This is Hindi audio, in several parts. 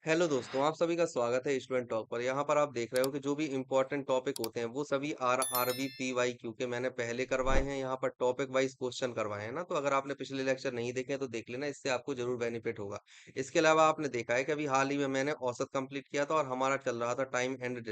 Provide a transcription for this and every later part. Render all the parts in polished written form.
हेलो दोस्तों, आप सभी का स्वागत है स्टूडेंट टॉक पर। यहाँ पर आप देख रहे हो कि जो भी इम्पोर्टेंट टॉपिक होते हैं वो सभी आरबी पीवाई क्यू के मैंने पहले करवाए हैं। यहाँ पर टॉपिक वाइज क्वेश्चन करवाए हैं ना, तो अगर आपने पिछले लेक्चर नहीं देखे हैं तो देख लेना, इससे आपको जरूर बेनिफिट होगा। इसके अलावा आपने देखा है कि अभी हाल ही में मैंने औसत कंप्लीट किया था और हमारा चल रहा था टाइम एंड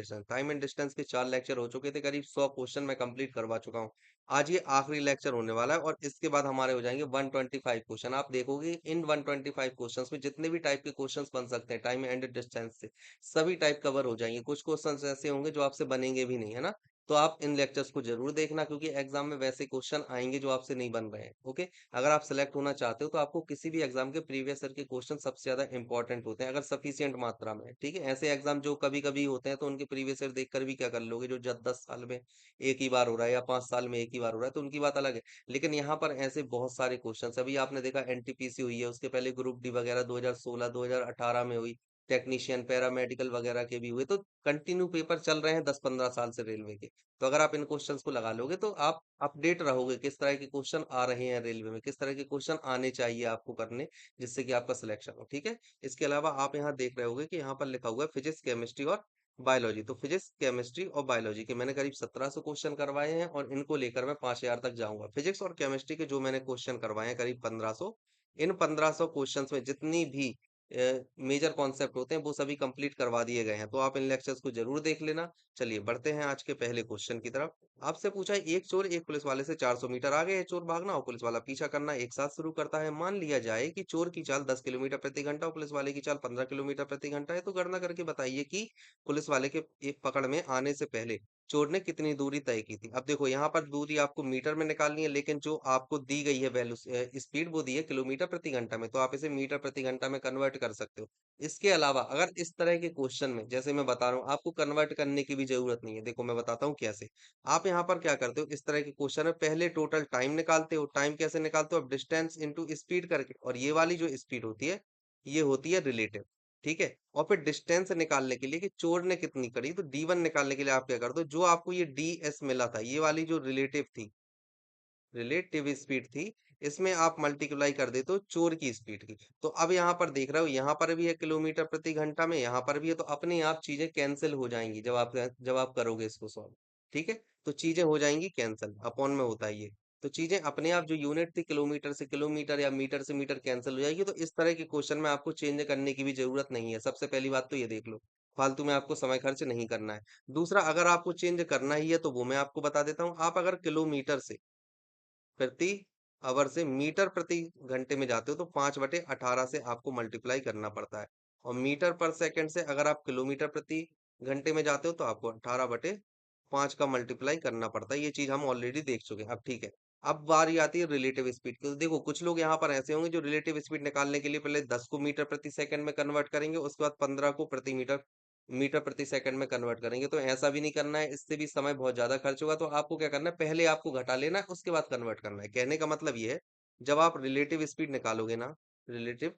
डिस्टेंस के 4 लेक्चर हो चुके थे, करीब 100 क्वेश्चन मैं कंप्लीट करवा चुका हूँ। आज ये आखिरी लेक्चर होने वाला है और इसके बाद हमारे हो जाएंगे 125 क्वेश्चन। आप देखोगे इन 125 क्वेश्चंस में जितने भी टाइप के क्वेश्चंस बन सकते हैं टाइम एंड डिस्टेंस से, सभी टाइप कवर हो जाएंगे। कुछ क्वेश्चंस ऐसे होंगे जो आपसे बनेंगे भी नहीं, है ना। तो आप इन लेक्चर्स को जरूर देखना, क्योंकि एग्जाम में वैसे क्वेश्चन आएंगे जो आपसे नहीं बन रहे हैं। ओके। अगर आप सिलेक्ट होना चाहते हो तो आपको किसी भी एग्जाम के प्रीवियस ईयर के क्वेश्चन सबसे ज्यादा इंपॉर्टेंट होते हैं, अगर सफिशियंट मात्रा में। ठीक है, ऐसे एग्जाम जो कभी कभी होते हैं तो उनके प्रीवियस ईयर देखकर भी क्या कर लोगे, जो 10 साल में एक ही बार हो रहा है या 5 साल में एक ही बार हो रहा है, तो उनकी बात अलग है। लेकिन यहाँ पर ऐसे बहुत सारे क्वेश्चन, अभी आपने देखा एनटीपीसी हुई है, उसके पहले ग्रुप डी वगैरह 2016 2018 में हुई, टेक्नीशियन पैरामेडिकल वगैरह के भी हुए। तो कंटिन्यू पेपर चल रहे हैं 10-15 साल से रेलवे के। तो अगर आप इन क्वेश्चंस को लगा लोगे तो आप अपडेट रहोगे किस तरह के क्वेश्चन आ रहे हैं रेलवे में, किस तरह के क्वेश्चन आने चाहिए आपको करने, जिससे कि आपका सिलेक्शन हो। ठीक है। इसके अलावा आप यहाँ देख रहे होगे कि यहाँ पर लिखा हुआ है फिजिक्स केमिस्ट्री और बायोलॉजी। तो फिजिक्स केमिस्ट्री और बायोलॉजी के मैंने करीब 1700 क्वेश्चन करवाए हैं और इनको लेकर मैं 5000 तक जाऊंगा। फिजिक्स और केमिस्ट्री के जो मैंने क्वेश्चन करवाए हैं करीब 1500। इन 1500 क्वेश्चंस में जितनी भी मेजर कॉन्सेप्ट होते हैं वो सभी कंप्लीट करवा दिए गए हैं, तो आप इन लेक्चर्स को जरूर देख लेना। चलिए बढ़ते हैं आज के पहले क्वेश्चन की तरफ। आपसे पूछा है, एक चोर एक पुलिस वाले से 400 मीटर आगे है, चोर भागना और पुलिस वाला पीछा करना एक साथ शुरू करता है। मान लिया जाए कि चोर की चाल 10 किलोमीटर प्रति घंटा और पुलिस वाले की चाल 15 किलोमीटर प्रति घंटा है, तो गणना करके बताइए कि पुलिस वाले के एक पकड़ में आने से पहले चोर ने कितनी दूरी तय की थी। अब देखो यहाँ पर दूरी आपको मीटर में निकालनी है, लेकिन जो आपको दी गई है वैल्यू, स्पीड, वो दी है किलोमीटर प्रति घंटा में, तो आप इसे मीटर प्रति घंटा में कन्वर्ट कर सकते हो। इसके अलावा अगर इस तरह के क्वेश्चन में, जैसे मैं बता रहा हूँ, आपको कन्वर्ट करने की भी जरूरत नहीं है। देखो मैं बताता हूँ कैसे। आप यहाँ पर क्या करते हो, इस तरह के क्वेश्चन में पहले टोटल टाइम निकालते हो। टाइम कैसे निकालते हो, अब डिस्टेंस इंटू स्पीड करके, और ये वाली जो स्पीड होती है ये होती है रिलेटिव। ठीक है। और फिर डिस्टेंस निकालने के लिए कि चोर ने कितनी करी, तो डी1 निकालने के लिए आप क्या कर दो, जो आपको ये ds मिला था, ये वाली जो रिलेटिव थी, रिलेटिव स्पीड थी, इसमें आप मल्टीप्लाई कर देते हो चोर की स्पीड की। तो अब यहाँ पर देख रहे हो, यहाँ पर भी है किलोमीटर प्रति घंटा में, यहाँ पर भी है, तो अपने आप चीजें कैंसिल हो जाएंगी जब आप करोगे इसको सॉल्व। ठीक है। तो चीजें हो जाएंगी कैंसिल, अपॉन में होता है ये। तो चीजें अपने आप, जो यूनिट थी किलोमीटर से किलोमीटर या मीटर से मीटर, कैंसिल हो जाएगी। तो इस तरह के क्वेश्चन में आपको चेंज करने की भी जरूरत नहीं है। सबसे पहली बात तो ये देख लो, फालतू में आपको समय खर्च नहीं करना है। दूसरा, अगर आपको चेंज करना ही है तो वो मैं आपको बता देता हूँ। आप अगर किलोमीटर से प्रति आवर से मीटर प्रति घंटे में जाते हो तो 5/18 से आपको मल्टीप्लाई करना पड़ता है। और मीटर पर सेकंड से अगर आप किलोमीटर प्रति घंटे में जाते हो तो आपको 18/5 का मल्टीप्लाई करना पड़ता है। ये चीज हम ऑलरेडी देख चुके हैं। अब ठीक है, अब बारी आती है रिलेटिव स्पीड की। तो देखो कुछ लोग यहाँ पर ऐसे होंगे जो रिलेटिव स्पीड निकालने के लिए पहले 10 को मीटर प्रति सेकंड में कन्वर्ट करेंगे, उसके बाद 15 को प्रति मीटर मीटर प्रति सेकंड में कन्वर्ट करेंगे। तो ऐसा भी नहीं करना है, इससे भी समय बहुत ज्यादा खर्च होगा। तो आपको क्या करना है, पहले आपको घटा लेना है, उसके बाद कन्वर्ट करना है। कहने का मतलब ये है, जब आप रिलेटिव स्पीड निकालोगे ना, रिलेटिव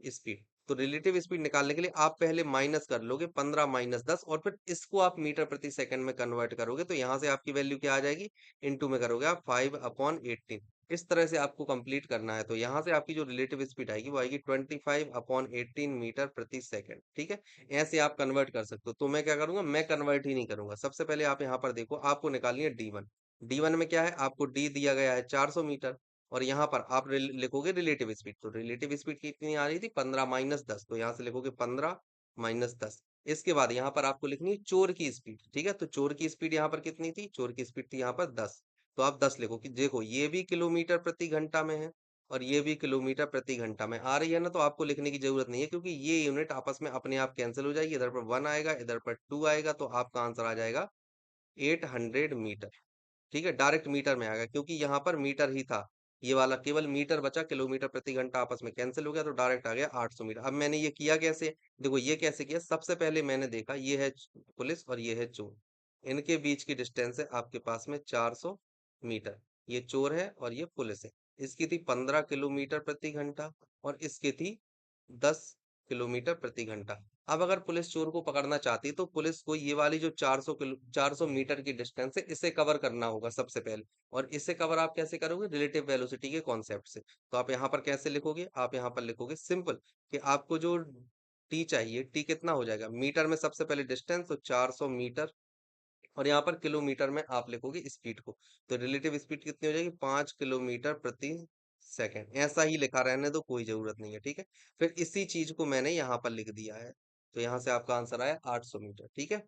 स्पीड, तो रिलेटिव स्पीड निकालने के लिए आप पहले माइनस कर लोगे 15 - 10, और फिर इसको आप मीटर प्रति सेकंड में कन्वर्ट करोगे। तो यहाँ से आपकी वैल्यू क्या आ जाएगी, इनटू में करोगे आप 5/18। इस तरह से आपको कंप्लीट करना है। तो यहाँ से आपकी जो रिलेटिव स्पीड आएगी वो आएगी 25/18 मीटर प्रति सेकंड। ठीक है। ऐसे आप कन्वर्ट कर सकते हो। तो मैं क्या करूंगा, मैं कन्वर्ट ही नहीं करूंगा। सबसे पहले आप यहाँ पर देखो, आपको निकालनी है डी1। डी1 में क्या है, आपको डी दिया गया है 400 मीटर, और यहाँ पर आप लिखोगे रिलेटिव स्पीड। तो रिलेटिव स्पीड कितनी आ रही थी, 15 - 10, तो यहाँ से लिखोगे 15 - 10। इसके बाद यहाँ पर आपको लिखनी है चोर की स्पीड। ठीक है। तो चोर की स्पीड यहाँ पर कितनी थी, चोर की स्पीड थी यहाँ पर 10। तो आप 10 लिखो कि देखो ये भी किलोमीटर प्रति घंटा में है और ये भी किलोमीटर प्रति घंटा में आ रही है ना, तो आपको लिखने की जरूरत नहीं है, क्योंकि ये यूनिट आपस में अपने आप कैंसिल हो जाएगी। इधर पर 1 आएगा, इधर पर 2 आएगा, तो आपका आंसर आ जाएगा 800 मीटर। ठीक है, डायरेक्ट मीटर में आ गया, क्योंकि यहाँ पर मीटर ही था, ये वाला केवल मीटर बचा, किलोमीटर प्रति घंटा आपस में कैंसिल हो गया, तो डायरेक्ट आ गया 800 मीटर। अब मैंने ये किया कैसे, देखो ये कैसे किया। सबसे पहले मैंने देखा ये है पुलिस और ये है चोर, इनके बीच की डिस्टेंस है आपके पास में 400 मीटर। ये चोर है और ये पुलिस है। इसकी थी 15 किलोमीटर प्रति घंटा और इसकी थी 10 किलोमीटर प्रति घंटा। अब अगर पुलिस चोर को पकड़ना चाहती है तो पुलिस को ये वाली जो 400 मीटर की डिस्टेंस है इसे कवर करना होगा सबसे पहले। और इसे कवर आप कैसे करोगे, रिलेटिव वेलोसिटी के कॉन्सेप्ट से। तो आप यहाँ पर कैसे लिखोगे, आप यहाँ पर लिखोगे सिंपल, कि आपको जो टी चाहिए। टी कितना हो जाएगा मीटर में, सबसे पहले डिस्टेंस तो 400 मीटर, और यहाँ पर किलोमीटर में आप लिखोगे स्पीड को। तो रिलेटिव स्पीड कितनी हो जाएगी 5 किलोमीटर प्रति सेकंड। ऐसा ही लिखा रहने दो, कोई जरूरत नहीं है, ठीक है। फिर इसी चीज को मैंने यहाँ पर लिख दिया है, तो यहाँ से आपका आंसर आया 800 मीटर, ठीक है।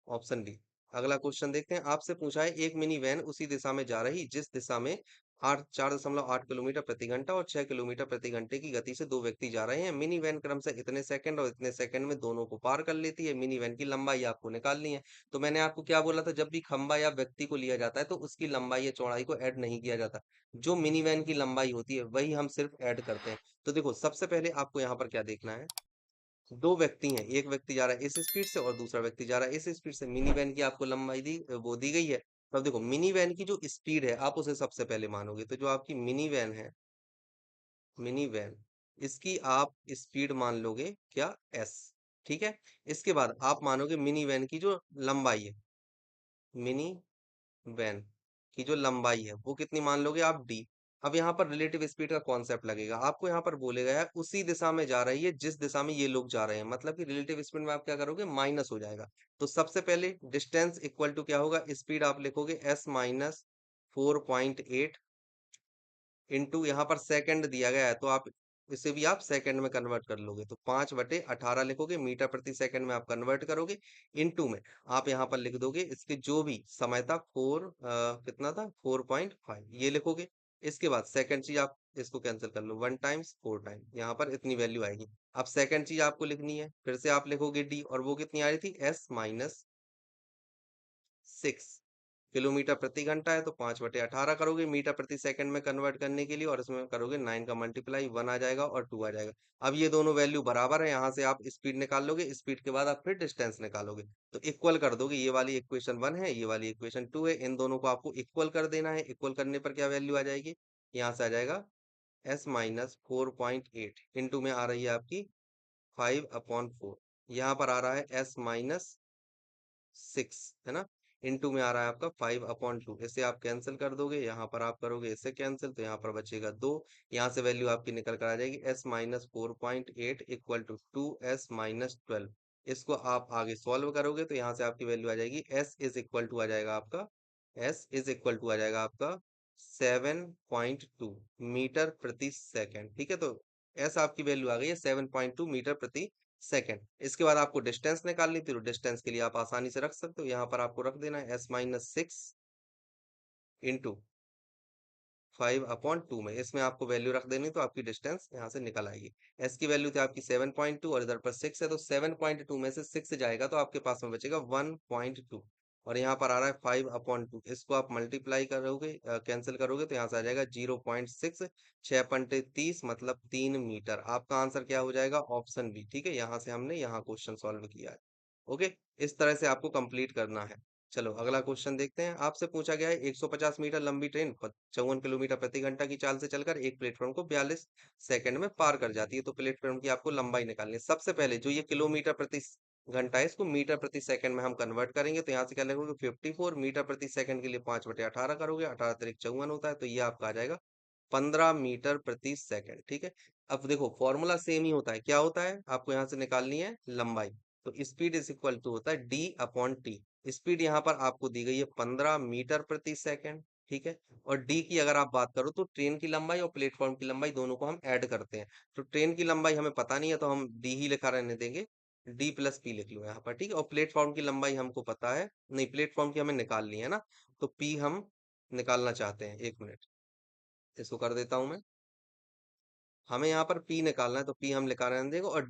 Option B. अगला क्वेश्चन देखते हैं, आपसे पूछा है एक मिनी वैन उसी दिशा में जा रही जिस दिशा में 4.8 किलोमीटर प्रति घंटा और 6 किलोमीटर प्रति घंटे की गति से दो व्यक्ति जा रहे हैं। मिनी वैन क्रम से इतने सेकंड और इतने सेकंड में दोनों को पार कर लेती है। मिनी वैन की लंबाई आपको निकालनी है। तो मैंने आपको क्या बोला था, जब भी खंबा या व्यक्ति को लिया जाता है तो उसकी लंबाई या चौड़ाई को ऐड नहीं किया जाता। जो मिनी वैन की लंबाई होती है वही हम सिर्फ ऐड करते हैं। तो देखो सबसे पहले आपको यहाँ पर क्या देखना है, दो व्यक्ति हैं, एक व्यक्ति जा रहा है इस स्पीड से और दूसरा व्यक्ति जा रहा है इस स्पीड से। मिनी वैन की आपको लंबाई वो दी गई है। तो अब देखो मिनी वैन की जो स्पीड है आप उसे सबसे पहले मानोगे, तो जो आपकी मिनी वैन है, मिनी वैन, इसकी आप स्पीड मान लोगे क्या, एस, ठीक है। इसके बाद आप मानोगे मिनी वैन की जो लंबाई है, मिनी वैन की जो लंबाई है वो कितनी मान लोगे आप, डी। अब यहाँ पर रिलेटिव स्पीड का कॉन्सेप्ट लगेगा, आपको यहाँ पर बोलेगा यार उसी दिशा में जा रही है जिस दिशा में ये लोग जा रहे हैं, मतलब कि रिलेटिव स्पीड में आप क्या करोगे, माइनस हो जाएगा। तो सबसे पहले डिस्टेंस इक्वल टू क्या होगा, स्पीड आप लिखोगे एस माइनस 4.8 इंटू यहाँ पर सेकंड दिया गया है तो आप इसे भी आप सेकंड में कन्वर्ट कर लोगे, तो 5/18 लिखोगे, मीटर प्रति सेकंड में आप कन्वर्ट करोगे, इनटू में आप यहाँ पर लिख दोगे इसके जो भी समय था कितना था 4.5 ये लिखोगे। इसके बाद सेकंड चीज आप इसको कैंसिल कर लो, 1 टाइम्स 4 टाइम, यहाँ पर इतनी वैल्यू आएगी। अब सेकंड चीज आपको लिखनी है, फिर से आप लिखोगे डी, और वो कितनी आ रही थी, एस माइनस 6 किलोमीटर प्रति घंटा है, तो 5/18 करोगे मीटर प्रति सेकंड में कन्वर्ट करने के लिए, और इसमें करोगे 9 का मल्टीप्लाई, 1 आ जाएगा और 2 आ जाएगा। अब ये दोनों वैल्यू बराबर है, यहाँ से आप स्पीड निकाल लोगे, स्पीड के बाद आप फिर डिस्टेंस निकालोगे, तो इक्वल कर दोगे। ये वाली इक्वेशन 1 है, ये वाली इक्वेशन 2 है, इन दोनों को आपको इक्वल कर देना है। इक्वल करने पर क्या वैल्यू आ जाएगी, यहाँ से आ जाएगा एस माइनस 4.8 इंटू में आ रही है आपकी 5/4, यहाँ पर आ रहा है एस माइनस 6, है ना, इनटू में आ रहा है आपका 5/2। इसे आप कैंसिल कर दोगे, यहाँ पर आप करोगे इसे कैंसिल, तो यहाँ पर बचेगा 2। यहाँ से वैल्यू आपकी निकल कर आ जाएगी S minus 4.8 equal to 2s-12। इसको आप आगे सॉल्व करोगे तो यहाँ से आपकी वैल्यू आ जाएगी एस इज इक्वल टू आ जाएगा आपका, एस इज इक्वल टू आ जाएगा आपका 7.2 मीटर प्रति सेकंड, ठीक है। तो एस आपकी वैल्यू आ गई है 7.2 मीटर प्रति सेकंड। इसके बाद आपको डिस्टेंस निकालनी थी, तो डिस्टेंस के लिए आप आसानी से रख सकते हो, यहाँ पर आपको रख देना है s-6 इंटू 5/2 में, इसमें आपको वैल्यू रख देनी, तो आपकी डिस्टेंस यहाँ से निकल आएगी। एस की वैल्यू थी आपकी 7.2 और इधर पर 6 है, तो 7.2 में से 6 जाएगा तो आपके पास में बचेगा 1.2, और यहाँ पर आ रहा है 5/2। इसको आप मल्टीप्लाई करोगे, कैंसिल करोगे, तो यहाँ से आ जाएगा 0.6, 6 × 30 मतलब 3 मीटर। आपका आंसर क्या हो जाएगा, ऑप्शन बी, ठीक है। यहाँ से हमने यहाँ क्वेश्चन सॉल्व किया है। ओके, इस तरह से आपको कंप्लीट करना है। चलो अगला क्वेश्चन देखते हैं, आपसे पूछा गया है 150 मीटर लंबी ट्रेन 54 किलोमीटर प्रति घंटा की चाल से चलकर एक प्लेटफॉर्म को 42 सेकंड में पार कर जाती है। तो प्लेटफॉर्म की आपको लंबाई निकालनी है। सबसे पहले जो ये किलोमीटर प्रति घंटा है इसको मीटर प्रति सेकंड में हम कन्वर्ट करेंगे, तो यहाँ से क्या लिखोगे 54 मीटर प्रति सेकंड के लिए 5/18 करोगे, 18 तिरिक 54 होता है, तो ये आपका आ जाएगा 15 मीटर प्रति सेकंड, ठीक है। अब देखो फॉर्मूला सेम ही होता है, क्या होता है, आपको यहाँ से निकालनी है लंबाई, तो स्पीड इज इक्वल टू होता है D/T। स्पीड यहाँ पर आपको दी गई है 15 मीटर प्रति सेकंड, ठीक है। और डी की अगर आप बात करो तो ट्रेन की लंबाई और प्लेटफॉर्म की लंबाई दोनों को हम ऐड करते हैं। तो ट्रेन की लंबाई हमें पता नहीं है तो हम डी ही लिखा रहने देंगे, D+P लिख लो यहाँ पर, ठीक है। और प्लेटफॉर्म की लंबाई हमको पता है, नहीं प्लेटफॉर्म की हमें निकालनी है ना, तो पी हम निकालना चाहते हैं, 1 मिनट इसको कर देता हूं मैं। हमें यहाँ पर पी निकालना है, तो पी हम निकाल रहे देखो, और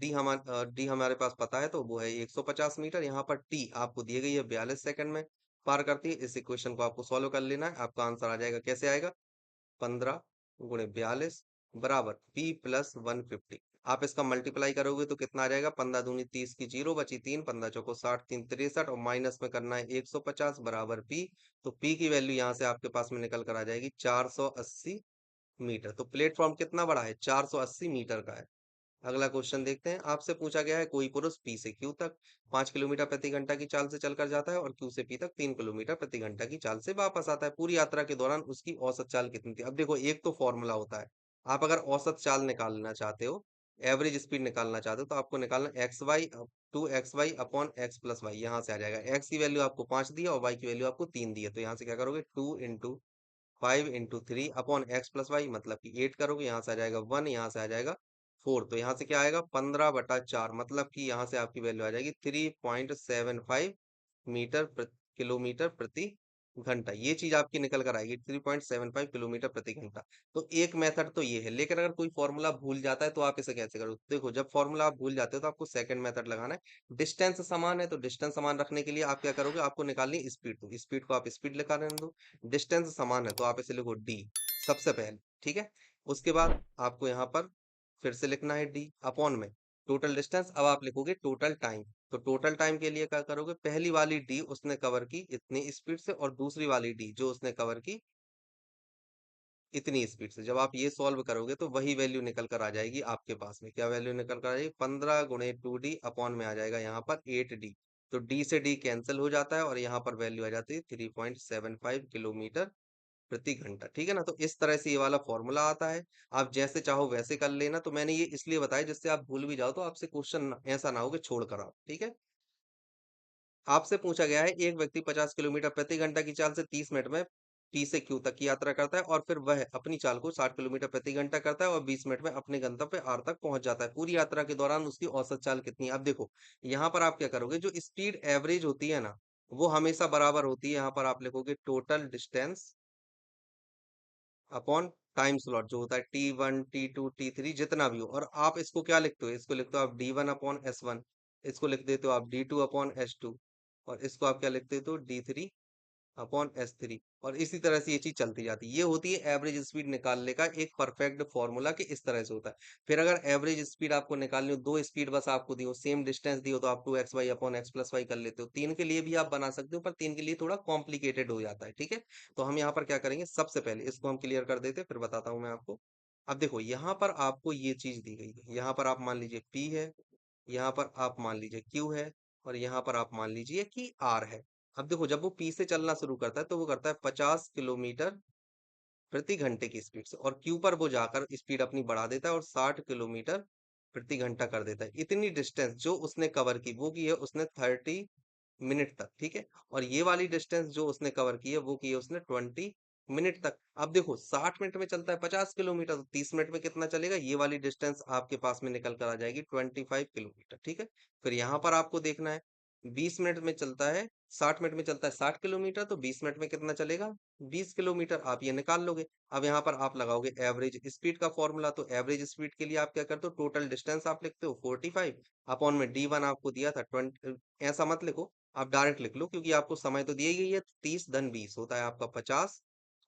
डी हमारे पास पता है, तो वो है 150 मीटर। यहाँ पर टी आपको दी गई है 42 सेकंड में पार करती है। इस इक्वेशन को आपको सॉल्व कर लेना है, आपका आंसर आ जाएगा, कैसे आएगा, 15 × 42 बराबर पी प्लस 150। आप इसका मल्टीप्लाई करोगे तो कितना आ जाएगा, 15 दूनी 30 की 0 बची 3, 15 चौको 60, 3 63, और माइनस में करना है 150 बराबर पी। तो पी की वैल्यू यहाँ से आपके पास में निकल कर आ जाएगी 480 मीटर। तो प्लेटफॉर्म कितना बड़ा है, 480 मीटर का है। अगला क्वेश्चन देखते हैं, आपसे पूछा गया है कोई पुरुष पी से क्यू तक 5 किलोमीटर प्रति घंटा की चाल से चलकर जाता है और क्यू से पी तक 3 किलोमीटर प्रति घंटा की चाल से वापस आता है। पूरी यात्रा के दौरान उसकी औसत चाल कितनी थी। अब देखो एक तो फॉर्मूला होता है, आप अगर औसत चाल निकालना चाहते हो एवरेज स्पीड निकालना चाहते हो तो आपको निकालना x y, 2xy upon x plus y. यहाँ से आ जाएगा एक्स की वैल्यू आपको 5 दी है और वाई की वैल्यू आपको 3 दी है, तो यहाँ से क्या करोगे 2 into 5 into 3 upon x plus y, मतलब कि 8 करोगे, यहाँ से आ जाएगा 1, यहाँ से आ जाएगा 4, तो यहाँ से क्या आएगा 15/4, मतलब कि यहाँ से आपकी वैल्यू आ जाएगी 3.75 किलोमीटर प्रति घंटा। ये चीज आपकी निकल कर आएगी 3.75 किलोमीटर प्रति घंटा। तो एक मेथड तो ये है, लेकिन अगर कोई फॉर्मूला भूल जाता है तो आप इसे कैसे करोगे? देखो, जब फॉर्मूला आप भूल जाते हो तो आपको सेकंड मेथड लगाना है। डिस्टेंस समान है तो डिस्टेंस समान रखने के लिए आप क्या करोगे, आपको निकालनी स्पीड, तो स्पीड को आप स्पीड लिखा रहने दो। डिस्टेंस समान है तो आप इसे लिखो डी सबसे पहले, ठीक है। उसके बाद आपको यहाँ पर फिर से लिखना है डी अपॉन में टोटल डिस्टेंस। अब आप लिखोगे टोटल टाइम, तो टोटल टाइम के लिए क्या करोगे, पहली वाली डी उसने कवर की इतनी स्पीड से और दूसरी वाली डी जो उसने कवर की इतनी स्पीड से। जब आप ये सॉल्व करोगे तो वही वैल्यू निकल कर आ जाएगी आपके पास में। क्या वैल्यू निकल कर आ जाएगी, 15 × 2d अपॉन में आ जाएगा यहाँ पर 8d। तो d से d कैंसिल हो जाता है और यहाँ पर वैल्यू आ जाती है 3.75 किलोमीटर प्रति घंटा, ठीक है ना। तो इस तरह से ये वाला फॉर्मूला आता है। आप जैसे चाहो वैसे कर लेना, तो मैंने ये इसलिए बताया जिससे आप भूल भी जाओ तो आपसे क्वेश्चन ऐसा ना हो कि छोड़ कर आओ, ठीक है। आपसे पूछा गया है एक व्यक्ति 50 किलोमीटर प्रति घंटा की चाल से 30 मिनट में पी से क्यू तक की यात्रा करता है और फिर वह अपनी चाल को 60 किलोमीटर प्रति घंटा करता है और 20 मिनट में अपने गंतव्य आर तक पहुंच जाता है। पूरी यात्रा के दौरान उसकी औसत चाल कितनी है? अब देखो, यहाँ पर आप क्या करोगे, जो स्पीड एवरेज होती है ना, वो हमेशा बराबर होती है। यहाँ पर आप लिखोगे total distance upon time slot जो होता है T1 T2 T3 जितना भी हो, और आप इसको क्या लिखते हो, इसको लिखते हो आप D1 अपॉन S1, इसको लिख देते हो आप D2 अपॉन S2, और इसको आप क्या लिखते हो D3 अपॉन S3, और इसी तरह से ये चीज चलती जाती है। ये होती है एवरेज स्पीड निकालने का एक परफेक्ट फॉर्मूला कि इस तरह से होता है। फिर अगर एवरेज स्पीड आपको निकालनी हो, दो स्पीड बस आपको दी हो, सेम डिस्टेंस दी हो, तो आप 2xy upon x plus Y कर लेते हो। तीन के लिए भी आप बना सकते हो, पर तीन के लिए थोड़ा कॉम्प्लिकेटेड हो जाता है, ठीक है। तो हम यहाँ पर क्या करेंगे, सबसे पहले इसको हम क्लियर कर देते हैं, फिर बताता हूँ मैं आपको। अब देखो, यहाँ पर आपको ये चीज दी गई है, यहाँ पर आप मान लीजिए P है, यहाँ पर आप मान लीजिए Q है, और यहाँ पर आप मान लीजिए कि R है। अब देखो, जब वो P से चलना शुरू करता है तो वो करता है 50 किलोमीटर प्रति घंटे की स्पीड से, और क्यू पर वो जाकर स्पीड अपनी बढ़ा देता है और 60 किलोमीटर प्रति घंटा कर देता है। इतनी डिस्टेंस जो उसने कवर की वो की है उसने 30 मिनट तक, ठीक है। और ये वाली डिस्टेंस जो उसने कवर की है वो की है उसने 20 मिनट तक। अब देखो, 60 मिनट में चलता है 50 किलोमीटर, तो 30 मिनट में कितना चलेगा, ये वाली डिस्टेंस आपके पास में निकल कर आ जाएगी 25 किलोमीटर, ठीक है। फिर यहाँ पर आपको देखना है 20 मिनट में चलता है, 60 मिनट में चलता है 60 किलोमीटर, तो 20 मिनट में कितना चलेगा, 20 किलोमीटर। आप ये निकाल लोगे। अब यहाँ पर आप लगाओगे एवरेज स्पीड का फॉर्मूला, तो एवरेज स्पीड के लिए आप क्या करते हो, टोटल डिस्टेंस आप लिखते हो 45 अपॉन में D1 आपको दिया था 20। ऐसा मत लिखो, आप डायरेक्ट लिख लो, क्योंकि आपको समय तो दिया ही गई है। 30 धन 20 होता है आपका 50,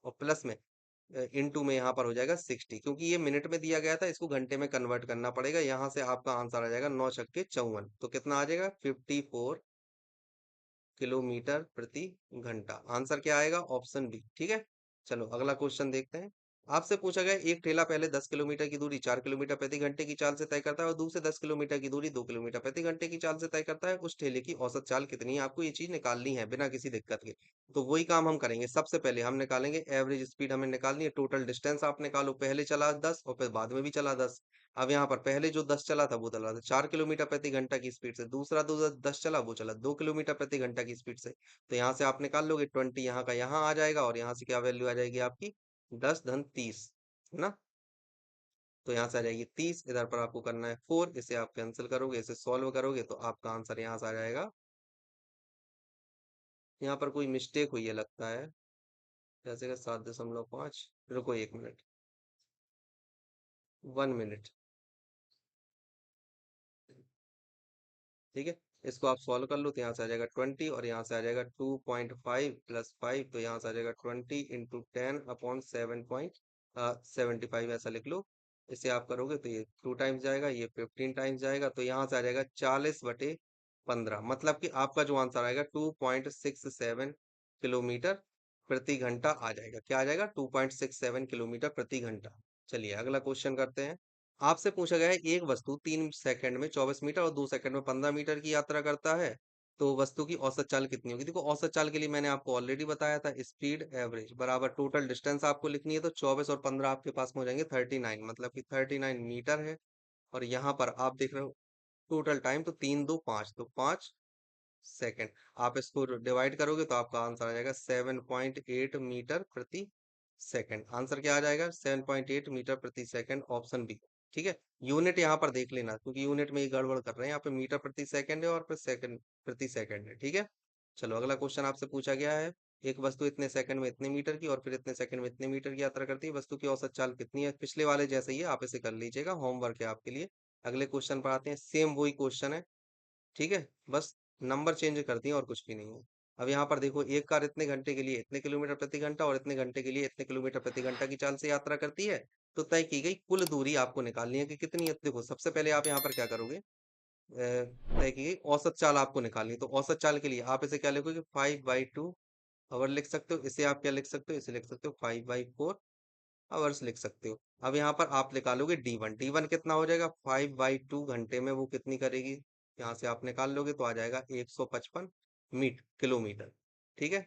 और प्लस में इनटू में यहाँ पर हो जाएगा 60, क्योंकि ये मिनट में दिया गया था, इसको घंटे में कन्वर्ट करना पड़ेगा। यहाँ से आपका आंसर आ जाएगा 9×54, तो कितना आ जाएगा 54 किलोमीटर प्रति घंटा। आंसर क्या आएगा, ऑप्शन बी, ठीक है। चलो अगला क्वेश्चन देखते हैं। आपसे पूछा गया एक ठेला पहले 10 किलोमीटर की दूरी 4 किलोमीटर प्रति घंटे की चाल से तय करता है और दूसरे 10 किलोमीटर की दूरी 2 किलोमीटर प्रति घंटे की चाल से तय करता है। उस ठेले की औसत चाल कितनी है? आपको ये चीज निकालनी है बिना किसी दिक्कत के। तो वही काम हम करेंगे। सबसे पहले हम निकालेंगे एवरेज स्पीड, हमें निकालनी है। टोटल डिस्टेंस आप निकालो, पहले चला 10 और फिर बाद में भी चला 10। अब यहाँ पर पहले जो 10 चला था वो चला था 4 किलोमीटर प्रति घंटा की स्पीड से, दूसरा जो 10 चला वो चला 2 किलोमीटर प्रति घंटा की स्पीड से। तो यहाँ से आप निकाल लोगे 20, यहाँ का यहाँ आ जाएगा, और यहाँ से क्या वैल्यू आ जाएगी आपकी 10 धन 30, है ना। तो यहाँ से आ जाएगी 30, इधर पर आपको करना है 4, इसे आप कैंसिल करोगे, इसे सॉल्व करोगे तो आपका आंसर यहाँ से आ जाएगा। यहाँ पर कोई मिस्टेक हुई है लगता है, जैसे कि 7.5। रुको 1 मिनट, 1 मिनट, ठीक है। इसको आप सॉल्व कर लो, तो यहाँ से आ जाएगा 20, और यहाँ से आ जाएगा 2.5 प्लस 5, तो यहाँ से आ जाएगा 20 × 10 अपॉन 7.75, ऐसा लिख लो। इसे आप करोगे तो ये 2 टाइम्स जाएगा, ये 15 टाइम्स जाएगा, तो यहाँ से आ जाएगा 40/15, मतलब कि आपका जो आंसर आएगा 2.67 किलोमीटर प्रति घंटा आ जाएगा। क्या आ जाएगा, 2.67 किलोमीटर प्रति घंटा। चलिए अगला क्वेश्चन करते हैं। आपसे पूछा गया है एक वस्तु 3 सेकंड में 24 मीटर और 2 सेकंड में 15 मीटर की यात्रा करता है, तो वस्तु की औसत चाल कितनी होगी? देखो, औसत चाल के लिए मैंने आपको ऑलरेडी बताया था, स्पीड एवरेज बराबर टोटल डिस्टेंस आपको लिखनी है, तो 24 और 15 आपके पास में हो जाएंगे 39, मतलब कि 39 मीटर है। और यहाँ पर आप देख रहे हो टोटल टाइम, तो 3 2 5, तो 5 सेकंड। आप इसको डिवाइड करोगे तो आपका आंसर आ जाएगा 7.8 मीटर प्रति सेकंड। आंसर क्या आ जाएगा? 7.8 मीटर प्रति सेकंड, ऑप्शन बी। ठीक है, यूनिट यहाँ पर देख लेना, क्योंकि यूनिट में ये गड़बड़ कर रहे हैं। यहाँ पे मीटर प्रति सेकंड है और फिर सेकंड प्रति सेकंड है। ठीक है, चलो अगला क्वेश्चन आपसे पूछा गया है। एक वस्तु इतने सेकंड में इतने मीटर की और फिर इतने सेकंड में इतने मीटर की यात्रा करती है, वस्तु की औसत चाल कितनी है? पिछले वाले जैसे ही है, आप इसे कर लीजिएगा, होमवर्क है आपके लिए। अगले क्वेश्चन पर आते हैं, सेम वही क्वेश्चन है। ठीक है, बस नंबर चेंज कर दिए और कुछ भी नहीं है। अब यहाँ पर देखो, एक कार इतने घंटे के लिए इतने किलोमीटर प्रति घंटा और इतने घंटे के लिए इतने किलोमीटर प्रति घंटा की चाल से यात्रा करती है, तो तय की गई कुल दूरी आपको निकालनी है कि कितनी है। देखो, सबसे पहले आप यहाँ पर क्या करोगे, तय की गई औसत चाल आपको निकालनी है। तो औसत चाल के लिए आप इसे क्या लिखोगे, 5/2 आवर लिख सकते हो। इसे आप क्या लिख सकते हो, इसे लिख सकते हो 5/4 आवर्स लिख सकते हो। अब यहाँ पर आप निकालोगे D1। D1 कितना हो जाएगा, 5/2 घंटे में वो कितनी करेगी? यहाँ से आप निकाल लोगे तो आ जाएगा 155 किलोमीटर। ठीक है,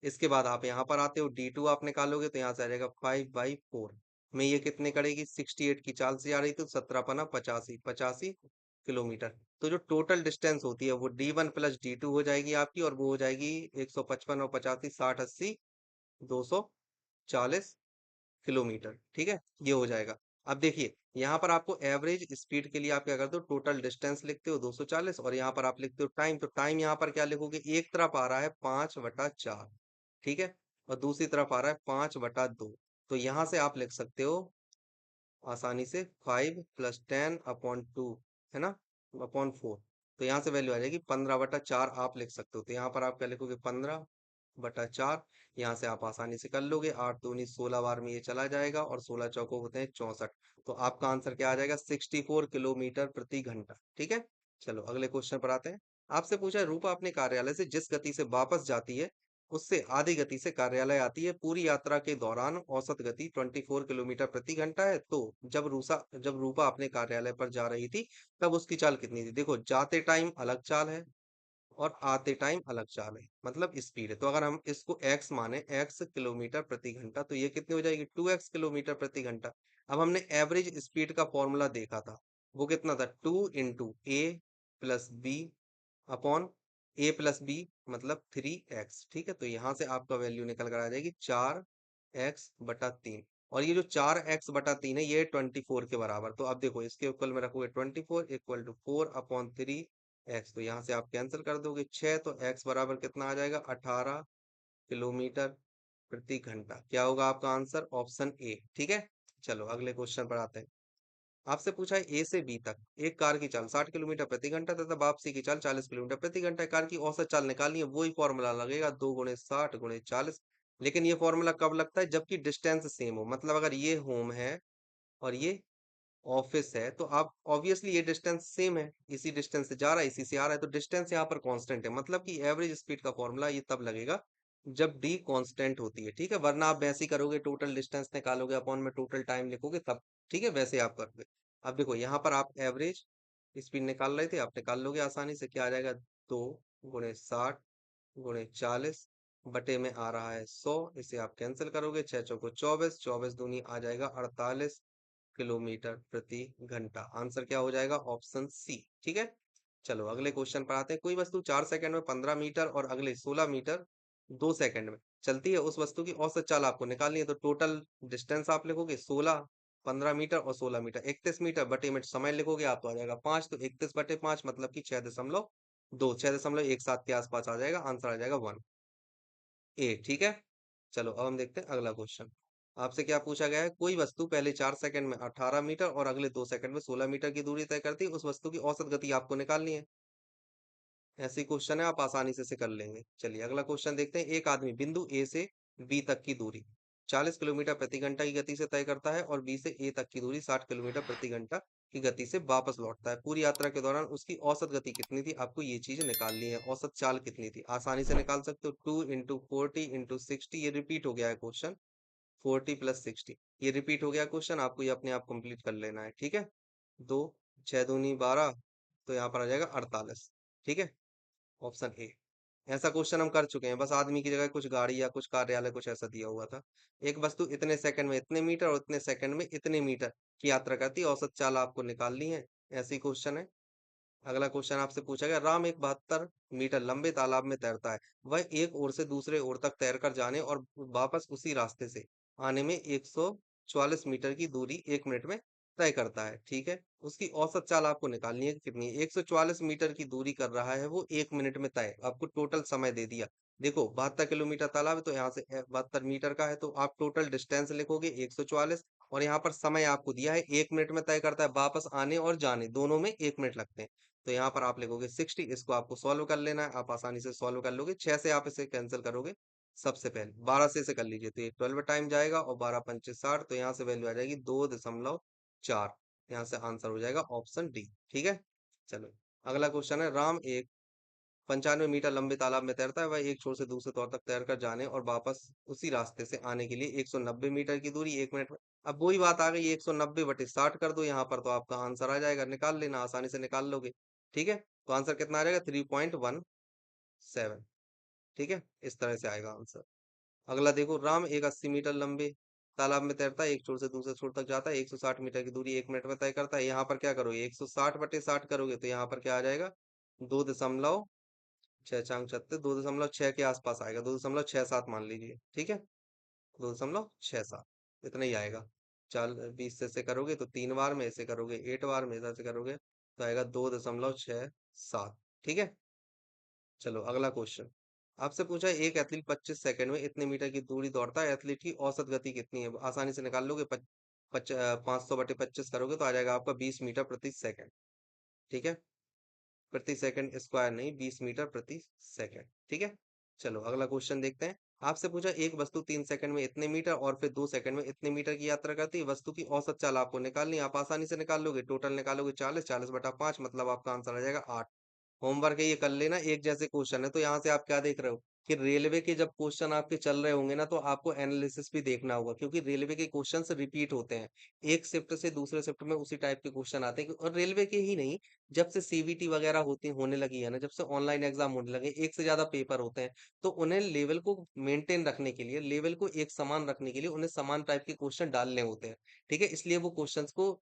इसके बाद आप यहाँ पर आते हो, D2 आप निकालोगे तो यहाँ से आ जाएगा 5/4 में ये कितने करेगी? 68 की चाल से आ रही, तो 17 85 85 किलोमीटर। तो जो टोटल डिस्टेंस होती है वो D1 प्लस D2 हो जाएगी आपकी, और वो हो जाएगी 155 और 85 60 80 240 किलोमीटर। ठीक है, ये हो जाएगा। अब देखिए, यहाँ पर आपको एवरेज स्पीड के लिए आप क्या करते हो, टोटल डिस्टेंस लिखते हो 240, और यहाँ पर आप लिखते हो टाइम। तो टाइम यहाँ पर क्या लिखोगे, एक तरफ आ रहा है 5/4, ठीक है, और दूसरी तरफ आ रहा है 5/2। तो यहाँ से आप लिख सकते हो आसानी से 5 + 10/2, है ना, अपॉन 4। तो यहाँ से वैल्यू आ जाएगी 15/4 आप लिख सकते हो। तो यहाँ पर आप क्या लिखोगे, 15/4। यहाँ से आप आसानी से कर लोगे, 8 दूनी 16 बार में ये चला जाएगा, और 16 चौको होते हैं 64। तो आपका आंसर क्या आ जाएगा, 64 किलोमीटर प्रति घंटा। ठीक है, चलो अगले क्वेश्चन पर आते हैं। आपसे पूछा है, रूपा अपने कार्यालय से जिस गति से वापस जाती है उससे आधी गति से कार्यालय आती है। पूरी यात्रा के दौरान औसत गति 24 किलोमीटर प्रति घंटा है। तो जब रूपा अपने कार्यालय पर जा रही थी तब उसकी चाल कितनी थी? देखो, जाते टाइम अलग चाल है और आते टाइम अलग चाल है, मतलब स्पीड है। तो अगर हम इसको x माने, x किलोमीटर प्रति घंटा, तो ये कितनी हो जाएगी, 2x किलोमीटर प्रति घंटा। अब हमने एवरेज स्पीड का फॉर्मूला देखा था, वो कितना था, 2 × A + B upon A + B, मतलब 3x। ठीक है, तो यहाँ से आपका वैल्यू निकल कर आ जाएगी 4x/3। और ये जो 4x/3 है, ये 24 के बराबर। तो अब देखो, इसके इक्वल में रखोगे 24 = 4/3x। तो यहाँ से आप कैंसिल कर दोगे 6, तो x बराबर कितना आ जाएगा, 18 किलोमीटर प्रति घंटा। क्या होगा आपका आंसर, ऑप्शन ए। ठीक है, चलो अगले क्वेश्चन पर आते हैं। आपसे पूछा है, ए से बी तक एक कार की चाल 60 किलोमीटर प्रति घंटा तथा वापसी की चाल 40 किलोमीटर प्रति घंटा है। कार की औसत चाल निकालनी है, वही फॉर्मूला लगेगा, 2 × 60 × 40। लेकिन ये फॉर्मूला कब लगता है, जबकि डिस्टेंस सेम हो। मतलब अगर ये होम है और ये ऑफिस है, तो आप ऑब्वियसली ये डिस्टेंस सेम है, इसी डिस्टेंस से जा रहा है, इसी से आ रहा है, तो डिस्टेंस यहाँ पर कांस्टेंट है। मतलब कि एवरेज स्पीड का फॉर्मूला ये तब लगेगा जब डी कांस्टेंट होती है। ठीक है, वरना आप वैसे ही करोगे, टोटल डिस्टेंस निकालोगे अपॉन में टोटल टाइम लिखोगे तब। ठीक है, वैसे आप करोगे। अब देखो, यहाँ पर आप एवरेज स्पीड निकाल रहे थे, आप निकाल लोगे आसानी से। क्या आ जाएगा, 2 × 60 × 40 बटे में आ रहा है 100। इसे आप कैंसिल करोगे, 6 चौको 24, 24 दूनी आ जाएगा 48 किलोमीटर प्रति घंटा। आंसर क्या हो जाएगा, ऑप्शन सी। ठीक है, चलो अगले क्वेश्चन पर आते हैं। कोई वस्तु 4 सेकंड में 15 मीटर और अगले 16 मीटर 2 सेकंड में चलती है, उस वस्तु की औसत चाल आपको निकालनी है। तो टोटल डिस्टेंस आप लिखोगे 16, 15 मीटर और 16 मीटर, 31 मीटर बटे में समय लिखोगे आप, तो आ जाएगा 5। तो 31/5 मतलब कि 6.2, 6.17 के आसपास आ जाएगा। आंसर आ जाएगा 1 ए। ठीक है, चलो अब हम देखते हैं अगला क्वेश्चन। आपसे क्या पूछा गया है, कोई वस्तु पहले 4 सेकंड में 18 मीटर और अगले 2 सेकंड में 16 मीटर की दूरी तय करती है, उस वस्तु की औसत गति आपको निकालनी है। ऐसी क्वेश्चन है, आप आसानी से इसे कर लेंगे। चलिए अगला क्वेश्चन देखते हैं। एक आदमी बिंदु ए से बी तक की दूरी 40 किलोमीटर प्रति घंटा की गति से तय करता है और बी से ए तक की दूरी 60 किलोमीटर प्रति घंटा की गति से वापस लौटता है। पूरी यात्रा के दौरान उसकी औसत गति कितनी थी, आपको ये चीज निकालनी है। औसत चाल कितनी थी, आसानी से निकाल सकते हो, 2 × 40 × 60। ये रिपीट हो गया है क्वेश्चन, 40 + 60, ये रिपीट हो गया क्वेश्चन, आपको ये अपने आप कंप्लीट कर लेना है। ठीक है, 2 6 दूनी 12, तो यहाँ पर आ जाएगा 48। ठीक है, ऑप्शन ए। ऐसा क्वेश्चन हम कर चुके हैं, बस आदमी की जगह कुछ गाड़ी या कुछ कार्यालय कुछ ऐसा दिया हुआ था। एक वस्तु इतने सेकंड में इतने मीटर और इतने सेकंड में इतने मीटर की यात्रा करती है, औसत चाल आपको निकालनी है। ऐसी क्वेश्चन है। अगला क्वेश्चन आपसे पूछा गया, राम एक 72 मीटर लंबे तालाब में तैरता है। वह एक ओर से दूसरे ओर तक तैरकर जाने और वापस उसी रास्ते से आने में 144 मीटर की दूरी 1 मिनट में तय करता है। ठीक है, उसकी औसत चाल आपको निकालनी है कि कितनी है। 144 मीटर की दूरी कर रहा है वो 1 मिनट में तय, आपको टोटल समय दे दिया। देखो 72 किलोमीटर तालाब है, तो यहाँ से 72 मीटर का है, तो आप टोटल डिस्टेंस लिखोगे 144, और यहाँ पर समय आपको दिया है 1 मिनट में तय करता है, वापस आने और जाने दोनों में 1 मिनट लगते हैं। तो यहाँ पर आप लिखोगे 60, इसको आपको सॉल्व कर लेना है, आप आसानी से सॉल्व कर लोगे। 6 से आप इसे कैंसिल करोगे, सबसे पहले 12 से इसे कर लीजिए, तो ये 12 टाइम जाएगा, और 12 पंचे 60, तो यहाँ से वैल्यू आ जाएगी 2.4। यहाँ से आंसर हो जाएगा ऑप्शन डी। ठीक है, चलो अगला क्वेश्चन है, राम एक 95 मीटर लंबे तालाब में तैरता है। वह एक छोर से दूसरे तौर तक तैरकर जाने और वापस उसी रास्ते से आने के लिए 190 मीटर की दूरी 1 मिनट में। अब वही बात आ गई, 190/60 कर दो यहाँ पर, तो आपका आंसर आ जाएगा, निकाल लेना, आसानी से निकाल लोगे। ठीक है, तो आंसर कितना आ जाएगा, 3.17। ठीक है, इस तरह से आएगा आंसर। अगला देखो, राम एक 80 मीटर लंबे तालाब में तैरता है। एक छोर से दूसरे छोर तक जाता है, 160 मीटर की दूरी 1 मिनट में तय करता है। यहाँ पर क्या करोगे, 160/60 करोगे, तो यहाँ पर क्या आ जाएगा, 2.6 दो दशमलव छह के आसपास आएगा, 2.67 मान लीजिए। ठीक है, 2.67 इतना ही आएगा। चाल 20 से करोगे तो 3 बार में, ऐसे करोगे 8 बार में, इधर से करोगे तो आएगा 2.67। ठीक है, चलो अगला क्वेश्चन आपसे पूछा है, एक एथलीट 25 सेकंड में इतने मीटर की दूरी दौड़ता है, एथलीट की औसत गति कितनी है। आसानी से निकाल लोगे, 500/25 करोगे तो आ जाएगा आपका 20 मीटर प्रति सेकंड। ठीक है, प्रति सेकंड स्क्वायर नहीं, 20 मीटर प्रति सेकंड। ठीक है, चलो अगला क्वेश्चन देखते हैं। आपसे पूछा, एक वस्तु 3 सेकंड में इतने मीटर और फिर 2 सेकंड में इतने मीटर की यात्रा करती है। वस्तु की औसत चाल आपको निकालनी है, आप आसानी से निकाल लोगे। टोटल निकालोगे 40, 40/5, मतलब आपका आंसर आ जाएगा 8। होमवर्क है ये कर लेना, एक जैसे क्वेश्चन है। तो यहाँ से आप क्या देख रहे हो कि रेलवे के जब क्वेश्चन आपके चल रहे होंगे ना, तो आपको एनालिसिस भी देखना होगा, क्योंकि रेलवे के क्वेश्चंस रिपीट होते हैं। एक शिफ्ट से दूसरे शिफ्ट में उसी टाइप के क्वेश्चन आते हैं, और रेलवे के ही नहीं, जब से सीवीटी वगैरह होती होने लगी है ना, जब से ऑनलाइन एग्जाम होने लगे, एक से ज्यादा पेपर होते हैं, तो उन्हें लेवल को मेंटेन रखने के लिए, लेवल को एक समान रखने के लिए, उन्हें समान टाइप के क्वेश्चन डालने होते हैं। ठीक है, इसलिए वो क्वेश्चंस को,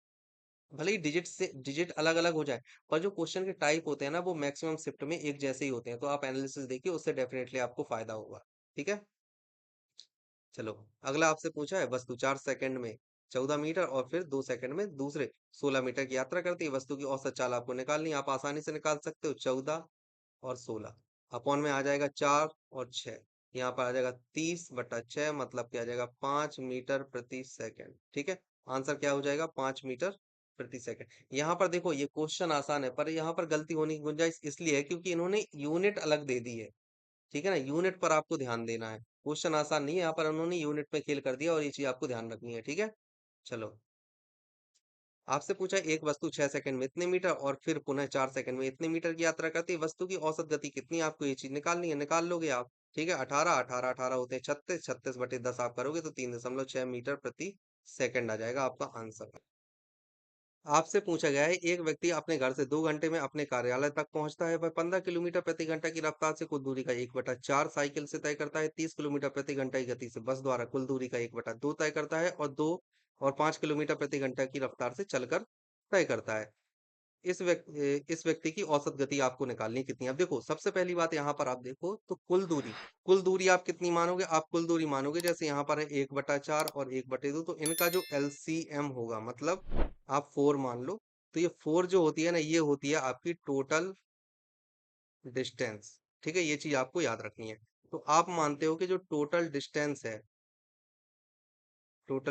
भले ही डिजिट अलग अलग हो जाए, पर जो क्वेश्चन के टाइप होते हैं ना, वो मैक्सिमम शिफ्ट में एक जैसे ही होते हैं। तो आप एनालिसिस देखिए, उससे डेफिनेटली आपको फायदा होगा। ठीक है, चलो अगला आपसे पूछा है, वस्तु 4 सेकंड में 14 मीटर और फिर 2 सेकंड में दूसरे 16 मीटर की यात्रा करती है। वस्तु की औसत चाल आपको निकालनी है, आप आसानी से निकाल सकते हो। 14 और 16 अपॉन में आ जाएगा 4 और 6, यहाँ पर आ जाएगा 30/6, मतलब क्या आ जाएगा, 5 मीटर प्रति सेकंड। ठीक है, आंसर क्या हो जाएगा, 5 मीटर प्रति सेकंड। यहाँ पर देखो, ये क्वेश्चन आसान है, पर यहाँ पर गलती होने की गुंजाइश इसलिए है क्योंकि इन्होंने यूनिट अलग दे दी है। ठीक है ना, यूनिट पर आपको ध्यान देना है। क्वेश्चन आसान नहीं है, यहाँ पर उन्होंने यूनिट पे खेल कर दिया, और ये चीज आपको ध्यान रखनी है। ठीक है, चलो आपसे पूछा, एक वस्तु 6 सेकंड में इतने मीटर और फिर पुनः 4 सेकंड में इतने मीटर की यात्रा करती है। वस्तु की औसत गति कितनी है, आपको ये चीज निकालनी है, निकाल लोगे आप। ठीक है, 18 होते हैं 36, 36/10 आप करोगे तो 3.6 मीटर प्रति सेकंड आ जाएगा आपका आंसर। आपसे पूछा गया है, एक व्यक्ति अपने घर से 2 घंटे में अपने कार्यालय तक पहुंचता है। वह 15 किलोमीटर प्रति घंटा की रफ्तार से कुल दूरी का 1/4 साइकिल से तय करता है। 30 किलोमीटर प्रति घंटा की गति से बस द्वारा कुल दूरी का 1/2 तय करता है, और 5 किलोमीटर प्रति घंटा की रफ्तार से चलकर तय करता है। इस व्यक्ति की औसत गति आपको निकालनी है कितनी है। अब देखो, सबसे पहली बात यहाँ पर आप देखो तो कुल दूरी आप कितनी मानोगे, आप कुल दूरी मानोगे, जैसे यहाँ पर है 1/4 और 1/2, तो इनका जो एलसीएम होगा, मतलब आप 4 मान लो। तो ये 4 जो होती है ना, ये होती है आपकी टोटल डिस्टेंस। ठीक है, ये चीज आपको याद रखनी है। तो आप मानते हो कि जो टोटल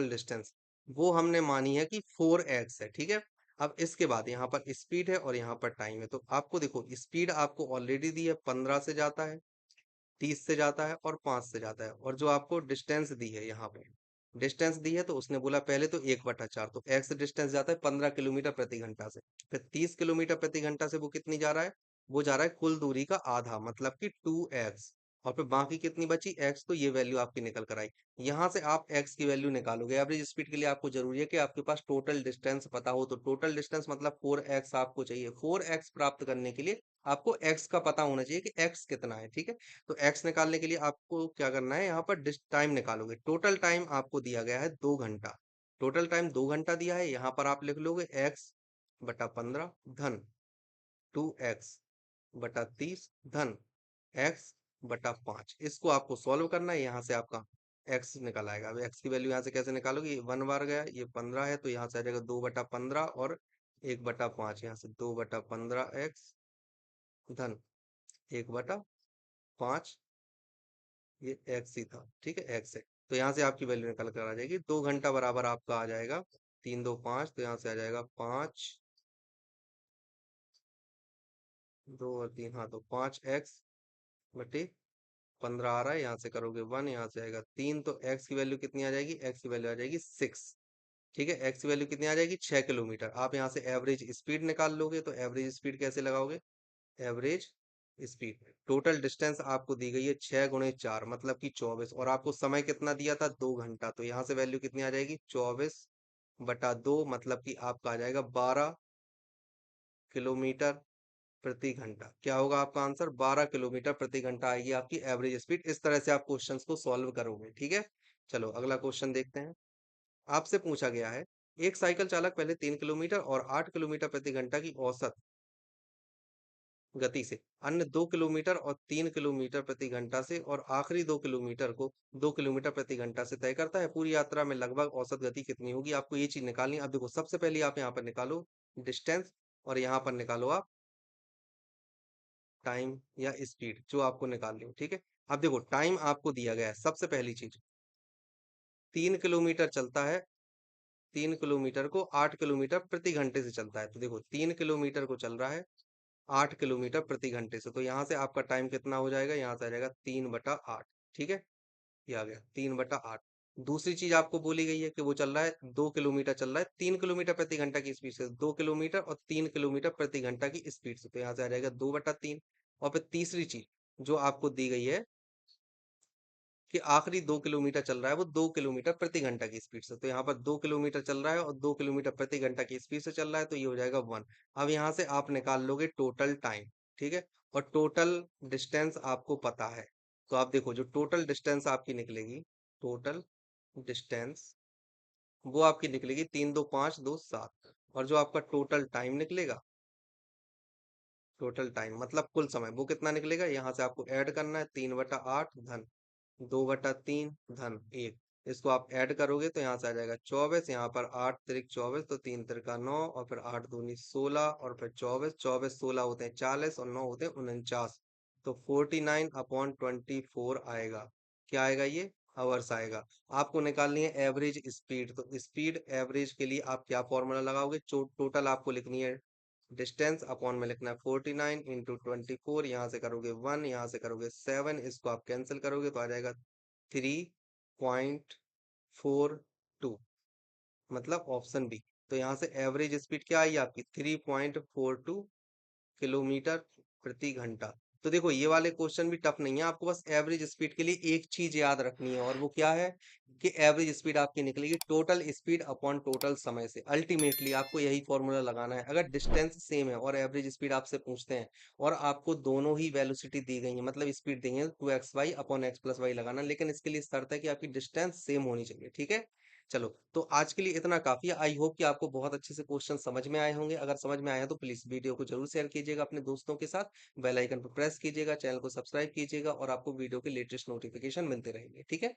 डिस्टेंस वो हमने मानी है कि 4x है। ठीक है, अब इसके बाद यहाँ पर स्पीड है और यहाँ पर टाइम है। तो आपको देखो, स्पीड आपको ऑलरेडी दी है, 15 से जाता है, 30 से जाता है और 5 से जाता है। और जो आपको डिस्टेंस दी है, यहाँ पे डिस्टेंस दी है, तो उसने बोला पहले तो 1/4, तो एक्स डिस्टेंस जाता है 15 किलोमीटर प्रति घंटा से। फिर 30 किलोमीटर प्रति घंटा से वो कितनी जा रहा है, वो जा रहा है कुल दूरी का आधा, मतलब कि 2x। और फिर बाकी कितनी बची, x, तो ये वैल्यू आपकी निकल कर आई। यहाँ से आप x की वैल्यू निकालोगे। एवरेज स्पीड के लिए आपको जरूरी है कि आपके पास टोटल डिस्टेंस पता हो, तो टोटल डिस्टेंस मतलब 4x आपको चाहिए। 4x प्राप्त करने के लिए आपको एक्स का पता होना चाहिए कि एक्स कितना है, ठीक है। तो एक्स निकालने के लिए आपको क्या करना है, यहाँ पर टाइम निकालोगे। टोटल टाइम आपको दिया गया है 2 घंटा, टोटल टाइम 2 घंटा दिया है। यहाँ पर आप लिख लोगे एक्स बटा 15 धन 2x/30 धन x/5। इसको आपको सॉल्व करना है, यहाँ से आपका x निकल आएगा। अब x की वैल्यू यहाँ से कैसे निकालोगे, ये 1 बार गया, ये 15 है, तो यहाँ से आ जाएगा 2/15 और 1/5। यहाँ से 2/15x धन 1/5, ये x ही था, ठीक है, x है। तो यहाँ से आपकी वैल्यू निकल कर आ जाएगी। 2 घंटा बराबर आपका आ जाएगा 3 2 5, तो यहाँ से आ जाएगा 5, 2 और 3, हाँ, तो 5x/15 आ रहा है। यहाँ से करोगे 1, यहाँ से आएगा 3, तो x की वैल्यू कितनी आ जाएगी, x की वैल्यू आ जाएगी 6, ठीक है। x की वैल्यू कितनी आ जाएगी, 6 किलोमीटर। आप यहाँ से एवरेज स्पीड निकाल लोगे, तो एवरेज स्पीड कैसे लगाओगे, एवरेज स्पीड, टोटल डिस्टेंस आपको दी गई है 6 × 4 मतलब कि 24, और आपको समय कितना दिया था, 2 घंटा। तो यहाँ से वैल्यू कितनी आ जाएगी, 24/2 मतलब कि आपका आ जाएगा 12 किलोमीटर प्रति घंटा। क्या होगा आपका आंसर, 12 किलोमीटर प्रति घंटा आएगी आपकी एवरेज स्पीड। इस तरह से आप क्वेश्चंस को सॉल्व करोगे, ठीक है। चलो अगला क्वेश्चन देखते हैं। आपसे पूछा गया है, एक साइकिल चालक पहले 3 किलोमीटर और 8 किलोमीटर प्रति घंटा की औसत गति से अन्य 2 किलोमीटर और 3 किलोमीटर प्रति घंटा से और आखिरी 2 किलोमीटर को 2 किलोमीटर प्रति घंटा से तय करता है। पूरी यात्रा में लगभग औसत गति कितनी होगी, आपको ये चीज निकालनी है। अब देखो, सबसे पहले आप यहाँ पर निकालो डिस्टेंस, और यहाँ पर निकालो आप टाइम या स्पीड, जो आपको निकालनी हो, ठीक है। अब देखो, टाइम आपको दिया गया है, सबसे पहली चीज 3 किलोमीटर चलता है, 3 किलोमीटर को 8 किलोमीटर प्रति घंटे से चलता है। तो देखो, 3 किलोमीटर को चल रहा है 8 किलोमीटर प्रति घंटे से, तो यहाँ से आपका टाइम कितना हो जाएगा, यहाँ से आ जाएगा 3/8, ठीक है। ये आ गया 3/8। दूसरी चीज आपको बोली गई है कि वो चल रहा है 2 किलोमीटर, चल रहा है 3 किलोमीटर प्रति घंटा की स्पीड से, 2 किलोमीटर और 3 किलोमीटर प्रति घंटा की स्पीड से, तो यहाँ से आ जाएगा 2/3। और फिर तीसरी चीज जो आपको दी गई है कि आखिरी 2 किलोमीटर चल रहा है वो 2 किलोमीटर प्रति घंटा की स्पीड से, तो यहाँ पर 2 किलोमीटर चल रहा है और 2 किलोमीटर प्रति घंटा की स्पीड से चल रहा है, तो ये हो जाएगा 1। अब यहाँ से आप निकाल लोगे टोटल टाइम, ठीक है, और टोटल डिस्टेंस आपको पता है। तो आप देखो, जो टोटल डिस्टेंस आपकी निकलेगी, टोटल डिस्टेंस वो आपकी निकलेगी 3 2 5 2 7, और जो आपका टोटल टाइम निकलेगा, टोटल टाइम मतलब कुल समय, वो कितना निकलेगा, यहाँ से आपको ऐड करना है 3/8 धन 2/3 धन 1। इसको आप ऐड करोगे तो यहाँ से आ जाएगा 24, यहाँ पर 8 तिरिक 24, तो 3 तिरका 9, और फिर 8 दूनी 16, और फिर 24, 24 16 होते हैं 40, और 9 होते हैं 49, तो 49/24 आएगा। क्या आएगा, ये आवर्स आएगा। आपको निकालनी है एवरेज स्पीड, तो स्पीड एवरेज के लिए आप क्या फॉर्मूला लगाओगे, टोटल आपको लिखनी है डिस्टेंस अपॉन में लिखना है 49 × 24, यहाँ से करोगे 1, यहाँ से करोगे 7, इसको आप कैंसिल करोगे तो आ जाएगा 3.42, मतलब ऑप्शन बी। तो यहाँ से एवरेज स्पीड क्या आई आपकी, 3.42 किलोमीटर प्रति घंटा। तो देखो, ये वाले क्वेश्चन भी टफ नहीं है, आपको बस एवरेज स्पीड के लिए एक चीज याद रखनी है, और वो क्या है कि एवरेज स्पीड आपकी निकलेगी टोटल स्पीड अपॉन टोटल समय से। अल्टीमेटली आपको यही फॉर्मूला लगाना है। अगर डिस्टेंस सेम है और एवरेज स्पीड आपसे पूछते हैं, और आपको दोनों ही वेलोसिटी दी गई है, मतलब स्पीड दी है, 2xy/x+y लगाना, लेकिन इसके लिए शर्त है कि आपकी डिस्टेंस सेम होनी चाहिए, ठीक है। चलो, तो आज के लिए इतना काफी है। आई होप कि आपको बहुत अच्छे से क्वेश्चन समझ में आए होंगे। अगर समझ में आए हैं तो प्लीज वीडियो को जरूर शेयर कीजिएगा अपने दोस्तों के साथ, बेल आइकन पर प्रेस कीजिएगा, चैनल को सब्सक्राइब कीजिएगा, और आपको वीडियो के लेटेस्ट नोटिफिकेशन मिलते रहेंगे, ठीक है।